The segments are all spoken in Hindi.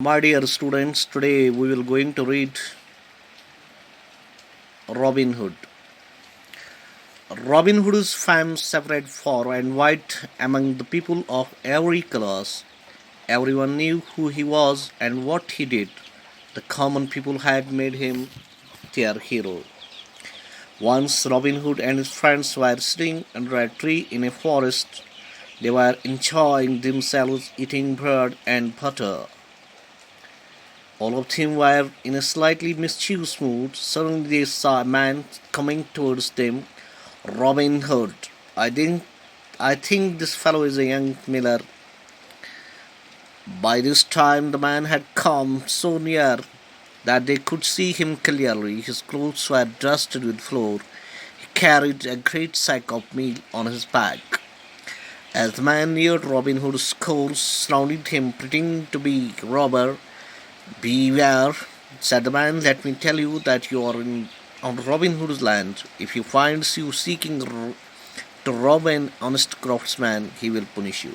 My dear students, today we will going to read Robin Hood. Robin Hood's fame separate far and wide among the people of every class. Everyone knew who he was and what he did. The common people had made him their hero. Once Robin Hood and his friends were sitting under a tree in a forest. They were enjoying themselves eating bread and butter. All of them were in a slightly mischievous mood. Suddenly they saw a man coming towards them. Robin Hood. I think this fellow is a young miller. By this time the man had come so near that they could see him clearly. His clothes were dusted with flour. He carried a great sack of meal on his back. As the man neared Robin Hood's scores surrounded him, pretending to be robber. "Beware," said the man. "Let me tell you that you are on Robin Hood's land. If he finds you seeking to rob an honest craftsman, he will punish you."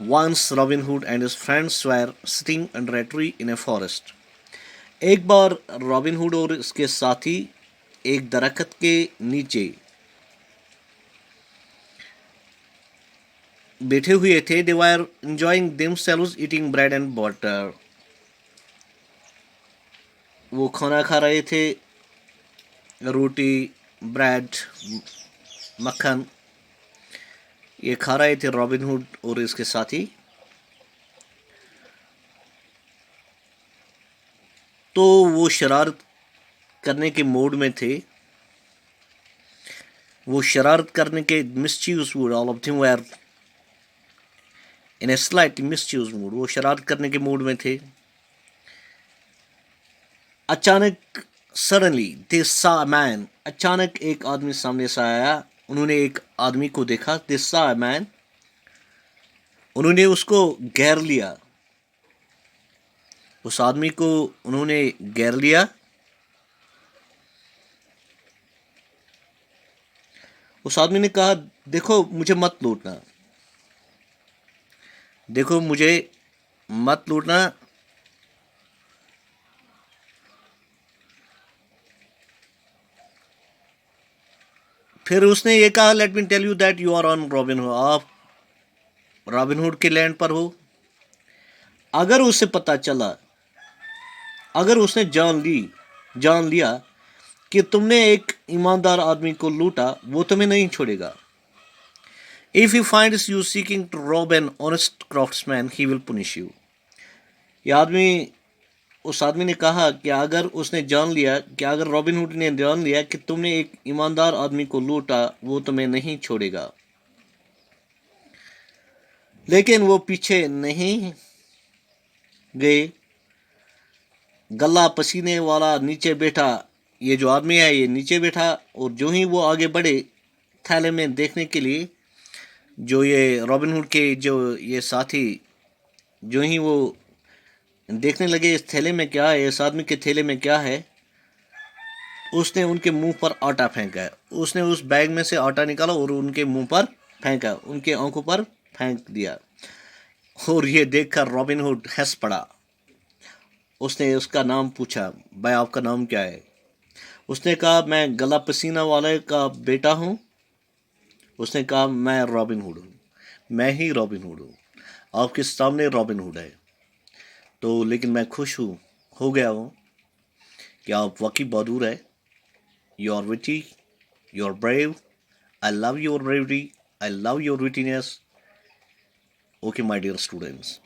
Once Robin Hood and his friends were sitting under a tree in a forest. एक बार रॉबिन हुड और उसके साथी एक दरख्त के नीचे बैठे हुए थे. They were enjoying themselves eating bread and butter. वो खाना खा रहे थे, रोटी, ब्रेड, मक्खन. ये खा रहे थे रॉबिन हुड और इसके साथी. तो वो शरारत करने के मूड में थे. वो शरारत करने के mischievous mood, all of them were in a slight mischievous mood. वो शरारत करने के मूड में थे. अचानक सडनली दे सा अ मैन. अचानक एक आदमी सामने से आया. उन्होंने एक आदमी को देखा. दे सा अ मैन, उन्होंने उसको घेर लिया. उस आदमी को उन्होंने घेर लिया। उस आदमी ने कहा, देखो मुझे मत लूटना, देखो मुझे मत लूटना। फिर उसने ये कहा, let me tell you that you are on Robin Hood, आप रॉबिनहुड के लैंड पर हो। अगर उसे पता चला, अगर उसने जान लिया कि तुमने एक ईमानदार आदमी को लूटा, वो तुम्हें नहीं छोड़ेगा। If he finds you seeking to rob an honest craftsman he will punish you. ये आदमी उस आदमी ने कहा कि अगर उसने जान लिया, कि अगर रॉबिनहुड ने जान लिया कि तुमने एक ईमानदार आदमी को लूटा, वो तुम्हें नहीं छोड़ेगा। लेकिन वो पीछे नहीं गए। गला पसीने वाला नीचे बैठा, ये जो आदमी है ये नीचे बैठा, और जो ही वो आगे बढ़े थैले में देखने के लिए, जो ये रॉबिनहुड के जो ये साथी, जो ही वो देखने लगे इस थैले में क्या है, इस आदमी के थैले में क्या है, उसने उनके मुंह पर आटा फेंका। उसने उस बैग में से आटा निकाला और उनके मुंह पर फेंका, उनके आंखों पर फेंक दिया। और ये देखकर रॉबिनहुड हंस पड़ा। उसने उसका नाम पूछा, भाई आपका नाम क्या है? उसने कहा, मैं गला पसीना वाले का बेटा हूँ। उसने कहा, मैं रॉबिनहुड हूँ, मैं ही रॉबिनहुड हूँ, आपके सामने रॉबिनहुड है। तो लेकिन मैं खुश हूँ, हो गया हूँ कि आप वाकई बहादुर है। You are witty, you are brave, I love your bravery, I love your wittiness. Okay, my dear students.